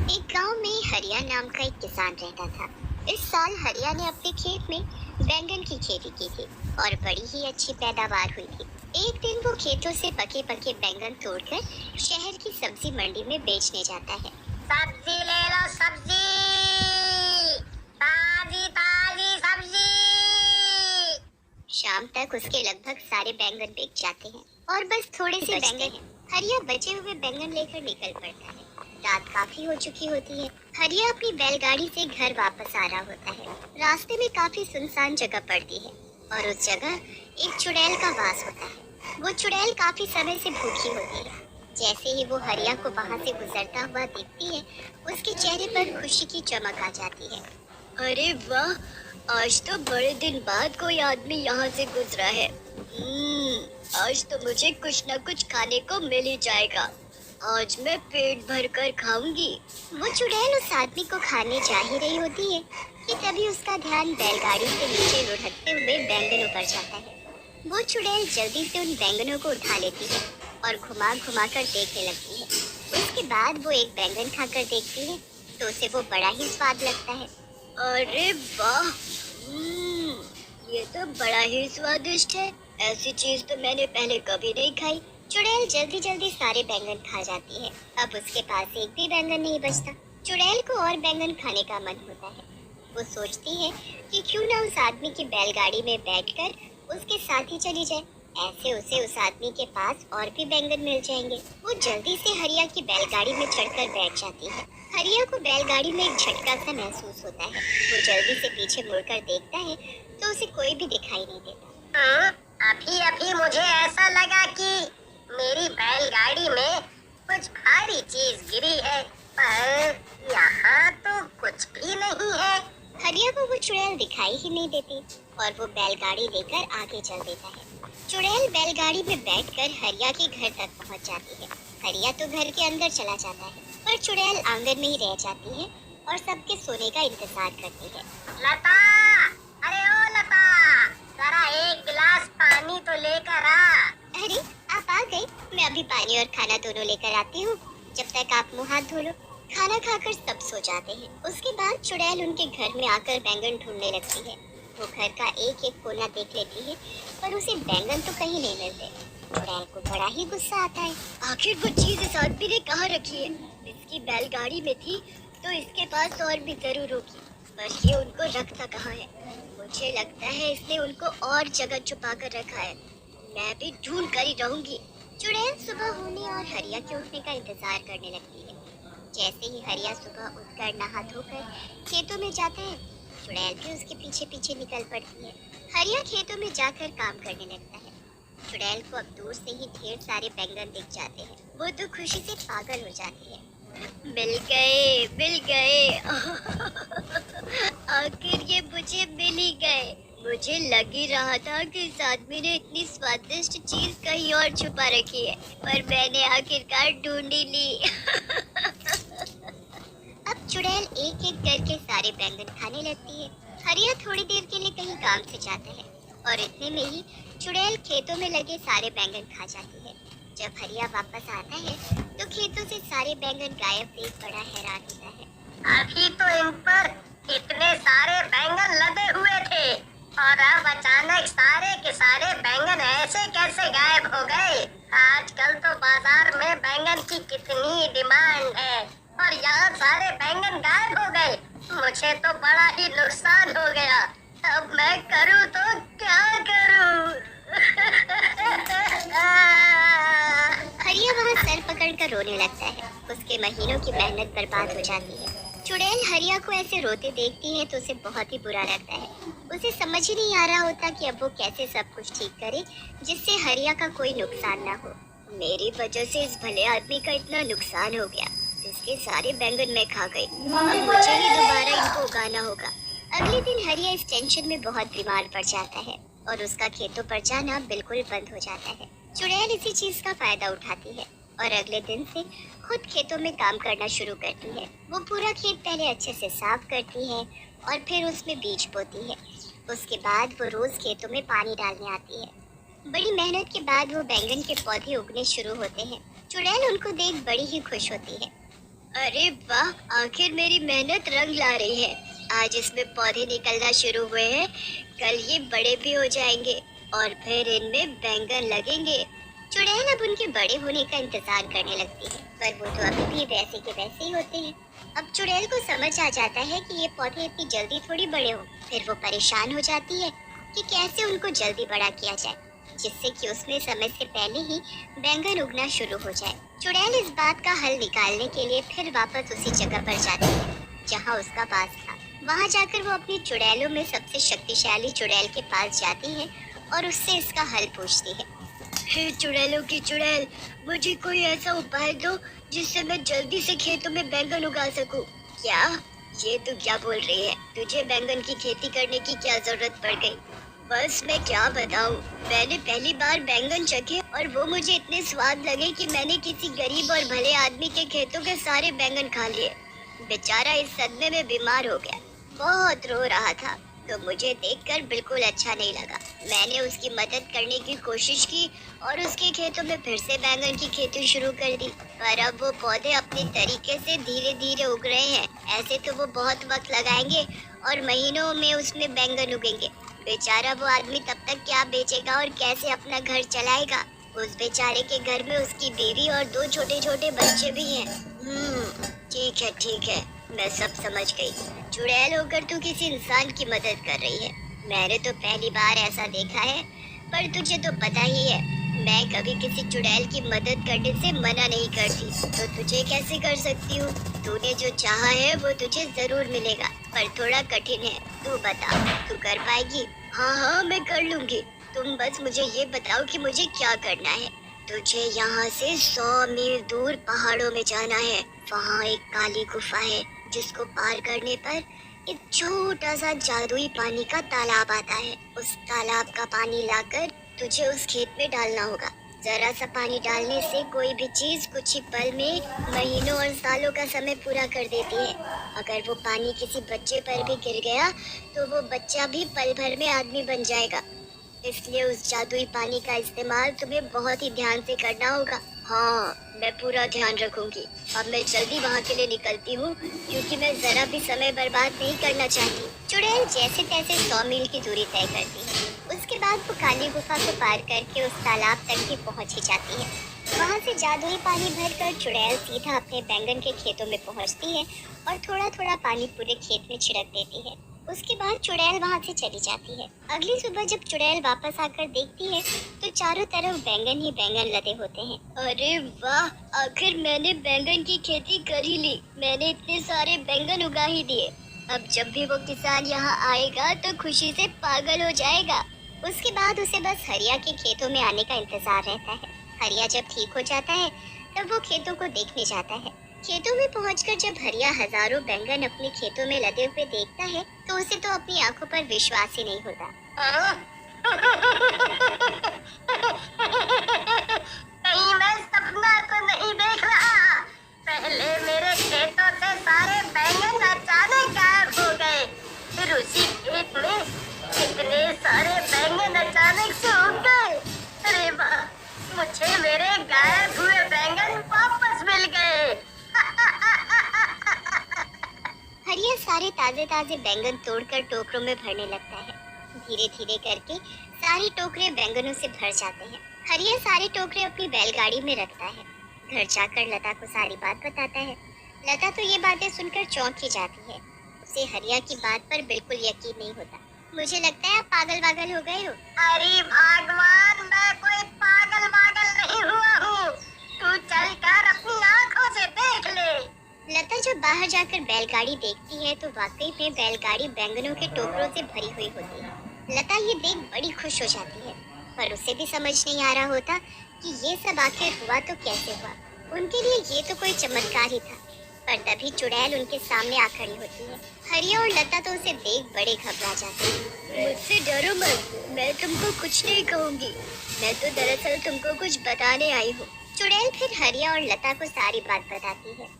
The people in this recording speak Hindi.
एक गांव में हरिया नाम का एक किसान रहता था। इस साल हरिया ने अपने खेत में बैंगन की खेती की थी और बड़ी ही अच्छी पैदावार हुई थी। एक दिन वो खेतों से पके पके बैंगन तोड़कर शहर की सब्जी मंडी में बेचने जाता है। सब्जी ले लो, सब्जी ताजी ताजी सब्जी। शाम तक उसके लगभग सारे बैंगन बिक जाते हैं और बस थोड़े से बैंगन हैं। हरिया बचे हुए बैंगन लेकर निकल पड़ता है। रात काफी हो चुकी होती है। हरिया अपनी बैलगाड़ी से घर वापस आ रहा होता है। रास्ते में काफी सुनसान जगह पड़ती है और उस जगह एक चुड़ैल का वास होता है। वो चुड़ैल काफी समय से भूखी होती है। जैसे ही वो हरिया को वहां से गुजरता हुआ देखती है, उसके चेहरे पर खुशी की चमक आ जाती है। अरे वाह, आज तो बड़े दिन बाद कोई आदमी यहाँ से गुजरा है। आज तो मुझे कुछ न कुछ खाने को मिल ही जाएगा। आज मैं पेट भर कर खाऊंगी। वो चुड़ैल उस आदमी को खाने जा ही रही होती है कि तभी उसका ध्यान बैलगाड़ी से नीचे लुढ़कते हुए बैंगनों पर जाता है। वो चुड़ैल जल्दी से उन बैंगनों को उठा लेती है और घुमा घुमा कर देखने लगती है। उसके बाद वो एक बैंगन खाकर देखती है तो उसे वो बड़ा ही स्वाद लगता है। अरे वाह, ये तो बड़ा ही स्वादिष्ट है। ऐसी चीज तो मैंने पहले कभी नहीं खाई। चुड़ैल जल्दी जल्दी सारे बैंगन खा जाती है। अब उसके पास एक भी बैंगन नहीं बचता। चुड़ैल को और बैंगन खाने का मन होता है। वो सोचती है कि क्यों ना उस आदमी की बैलगाड़ी में बैठकर उसके साथ ही चली जाए। ऐसे उसे उस आदमी के पास और भी बैंगन मिल जाएंगे। वो जल्दी से हरिया की बैलगाड़ी में चढ़कर बैठ जाती है। हरिया को बैलगाड़ी में एक झटका सा महसूस होता है। वो जल्दी से पीछे मुड़कर देखता है तो उसे कोई भी दिखाई नहीं देता। अभी अभी मुझे ऐसा लगा कि मेरी बैलगाड़ी में कुछ भारी चीज गिरी है, पर यहाँ तो कुछ भी नहीं है। हरिया को वो चुड़ैल दिखाई ही नहीं देती और वो बैलगाड़ी लेकर आगे चल देता है। चुड़ैल बैलगाड़ी में बैठकर हरिया के घर तक पहुंच जाती है। हरिया तो घर के अंदर चला जाता है पर चुड़ैल आंगन में ही रह जाती है और सबके सोने का इंतजार करती है। लता, अरे ओ लता, जरा एक गिलास पानी तो लेकर आ। अरे आप आ गए, मैं अभी पानी और खाना दोनों लेकर आती हूँ। जब तक आप मुंह हाथ धो लो। खाना खाकर सब सो जाते हैं। उसके बाद चुड़ैल उनके घर में आकर बैंगन ढूंढने लगती है। वो घर का एक एक कोना देख लेती है पर उसे बैंगन तो कहीं नहीं मिलते। चुड़ैल को बड़ा ही गुस्सा आता है। आखिर वो चीज इस आदमी ने कहाँ रखी है? इसकी बैलगाड़ी में थी तो इसके पास और भी जरूर होगी, पर ये उनको रखता कहाँ है? मुझे लगता है इसने उनको और जगह छुपा कर रखा है। मैं भी ढूंढ कर ही रहूंगी। चुड़ैल सुबह होने और हरिया के उठने का इंतजार करने लगती है। जैसे ही हरिया सुबह उठकर नहा धोकर खेतों में जाता है, चुड़ैल भी उसके पीछे पीछे निकल पड़ती है। हरिया खेतों में जाकर काम करने लगता है। चुड़ैल को अब दूर से ही ढेर सारे बैंगन दिख जाते हैं। वो तो खुशी से पागल हो जाती है। मिल गए, मिल गए। आखिर ये मुझे मिल ही गए। मुझे लग ही रहा था कि इस आदमी ने इतनी स्वादिष्ट चीज कहीं और छुपा रखी है, पर मैंने आखिरकार ढूंढ ही ली। अब चुड़ैल एक एक करके सारे बैंगन खाने लगती है। हरिया थोड़ी देर के लिए कहीं काम से जाता है और इतने में ही चुड़ैल खेतों में लगे सारे बैंगन खा जाती है। जब हरिया वापस आता है तो खेतों से सारे बैंगन गायब देख बड़ा हैरान होता है। अभी तो इन पर इतने सारे बैंगन लदे हुए थे और अब अचानक सारे के सारे बैंगन ऐसे कैसे गायब हो गए? आजकल तो बाजार में बैंगन की कितनी डिमांड है और यहाँ सारे बैंगन गायब हो गए। मुझे तो बड़ा ही नुकसान हो गया। अब मैं करूँ तो क्या करूँ? हरिया वहाँ सर पकड़कर रोने लगता है। उसके महीनों की मेहनत बर्बाद हो जाती है। चुड़ैल हरिया को ऐसे रोते देखती है तो उसे बहुत ही बुरा लगता है। उसे समझ ही नहीं आ रहा होता कि अब वो कैसे सब कुछ ठीक करे जिससे हरिया का कोई नुकसान ना हो। मेरी वजह से इस भले आदमी का इतना नुकसान हो गया। इसके सारे बैंगन मैं खा गई। अब मुझे ही दोबारा इनको उगाना होगा। अगले दिन हरिया इस टेंशन में बहुत बीमार पड़ जाता है और उसका खेतों पर जाना बिल्कुल बंद हो जाता है। चुड़ैल इसी चीज का फायदा उठाती है और अगले दिन से खुद खेतों में काम करना शुरू करती है। वो पूरा खेत पहले अच्छे से साफ करती है और फिर उसमें बीज बोती है। उसके बाद वो रोज खेतों में पानी डालने आती है। बड़ी मेहनत के बाद वो बैंगन के पौधे उगने शुरू होते हैं। चुड़ैल उनको देख बड़ी ही खुश होती है। अरे वाह, आखिर मेरी मेहनत रंग ला रही है। आज इसमें पौधे निकलना शुरू हुए हैं, कल ये बड़े भी हो जाएंगे और फिर इनमें बैंगन लगेंगे। चुड़ैल अब उनके बड़े होने का इंतजार करने लगती है, पर वो तो अभी भी वैसे के वैसे ही होते हैं। अब चुड़ैल को समझ आ जाता है कि ये पौधे इतनी जल्दी थोड़ी बड़े हो। फिर वो परेशान हो जाती है कि कैसे उनको जल्दी बड़ा किया जाए, जिससे कि उसमें समय से पहले ही बैंगन उगना शुरू हो जाए। चुड़ैल इस बात का हल निकालने के लिए फिर वापस उसी जगह पर जाती है जहाँ उसका वास था। वहाँ जाकर वो अपनी चुड़ैलों में सबसे शक्तिशाली चुड़ैल के पास जाती है और उससे इसका हल पूछती है। हे चुड़ैलों की चुड़ैल, मुझे कोई ऐसा उपाय दो जिससे मैं जल्दी से खेतों में बैंगन उगा सकूं। क्या? ये तू क्या बोल रही है? तुझे बैंगन की खेती करने की क्या जरूरत पड़ गई? बस मैं क्या बताऊं, मैंने पहली बार बैंगन चखे और वो मुझे इतने स्वाद लगे कि मैंने किसी गरीब और भले आदमी के खेतों के सारे बैंगन खा लिए। बेचारा इस सदमे में बीमार हो गया, बहुत रो रहा था, तो मुझे देखकर बिल्कुल अच्छा नहीं लगा। मैंने उसकी मदद करने की कोशिश की और उसके खेतों में फिर से बैंगन की खेती शुरू कर दी, पर अब वो पौधे अपने तरीके से धीरे धीरे उग रहे हैं। ऐसे तो वो बहुत वक्त लगाएंगे और महीनों में उसमें बैंगन उगेंगे। बेचारा वो आदमी तब तक क्या बेचेगा और कैसे अपना घर चलाएगा? उस बेचारे के घर में उसकी बीवी और 2 छोटे छोटे बच्चे भी हैं। ठीक है, मैं सब समझ गई। चुड़ैल होकर तू किसी इंसान की मदद कर रही है। मैंने तो पहली बार ऐसा देखा है, पर तुझे तो पता ही है, मैं कभी किसी चुड़ैल की मदद करने से मना नहीं करती, तो तुझे कैसे कर सकती हूँ? तूने जो चाहा है वो तुझे जरूर मिलेगा, पर थोड़ा कठिन है। तू बता, तू कर पाएगी? हाँ, मैं कर लूंगी। तुम बस मुझे ये बताओ कि मुझे क्या करना है। तुझे यहाँ से 100 मील दूर पहाड़ों में जाना है। वहाँ एक काली गुफा है, जिसको पार करने पर एक छोटा सा जादुई पानी का तालाब आता है। उस तालाब का पानी लाकर तुझे उस खेत में डालना होगा। जरा सा पानी डालने से कोई भी चीज कुछ ही पल में महीनों और सालों का समय पूरा कर देती है। अगर वो पानी किसी बच्चे पर भी गिर गया, तो वो बच्चा भी पल भर में आदमी बन जाएगा। इसलिए उस जादुई पानी का इस्तेमाल तुम्हें बहुत ही ध्यान से करना होगा। हाँ, मैं पूरा ध्यान रखूंगी। अब मैं जल्दी वहाँ के लिए निकलती हूँ, क्योंकि मैं जरा भी समय बर्बाद नहीं करना चाहती। चुड़ैल जैसे तैसे 100 मील की दूरी तय करती है। उसके बाद वो काली गुफा को पार करके उस तालाब तक भी पहुँच ही जाती है। वहाँ से जादुई पानी भरकर चुड़ैल सीधा अपने बैंगन के खेतों में पहुँचती है और थोड़ा थोड़ा पानी पूरे खेत में छिड़क देती है। उसके बाद चुड़ैल वहाँ से चली जाती है। अगली सुबह जब चुड़ैल वापस आकर देखती है, तो चारों तरफ बैंगन ही बैंगन लदे होते हैं। अरे वाह, आखिर मैंने बैंगन की खेती कर ही ली। मैंने इतने सारे बैंगन उगा ही दिए। अब जब भी वो किसान यहाँ आएगा तो खुशी से पागल हो जाएगा। उसके बाद उसे बस हरिया के खेतों में आने का इंतजार रहता है। हरिया जब ठीक हो जाता है, तब वो खेतों को देखने जाता है। खेतों में पहुंचकर जब हरिया हजारों बैंगन अपने खेतों में लदे हुए देखता है, तो उसे तो अपनी आंखों पर विश्वास ही नहीं होता। कहीं मैं सपना तो नहीं देख रहा? पहले मेरे खेतों से सारे बैंगन अचानक गायब हो गए, फिर उसी खेत में इतने सारे बैंगन अचानक से उग गए। अरे वाह, मुझे मेरे गायब हुए बैंगन वापस मिल गए। हरिया सारे ताजे ताजे बैंगन तोड़कर टोकरों में भरने लगता है। धीरे धीरे करके सारे टोकरे बैंगनों से भर जाते हैं। हरिया सारे टोकरे अपनी बैलगाड़ी में रखता है। घर जाकर लता को सारी बात बताता है। लता तो ये बातें सुनकर चौंक ही जाती है। उसे हरिया की बात पर बिल्कुल यकीन नहीं होता। मुझे लगता है आप पागल वागल हो गए हो। अरे भगवान, मैं कोई पागल वागल नहीं हुआ हूँ। तू चलकर अपनी आंखों से देख ले। लता जब बाहर जाकर बैलगाड़ी देखती है, तो वाकई में बैलगाड़ी बैंगनों के टोकरों से भरी हुई होती है। लता ये देख बड़ी खुश हो जाती है, पर उसे भी समझ नहीं आ रहा होता कि ये सब आखिर हुआ तो कैसे हुआ। उनके लिए ये तो कोई चमत्कार ही था। पर तभी चुड़ैल उनके सामने आ खड़ी होती है। हरिया और लता तो उसे देख बड़े घबरा जाते हैं। मुझसे डरो मत, मैं तुमको कुछ नहीं कहूँगी। मैं तो दरअसल तुमको कुछ बताने आई हूँ। चुड़ैल फिर हरिया और लता को सारी बात बताती है।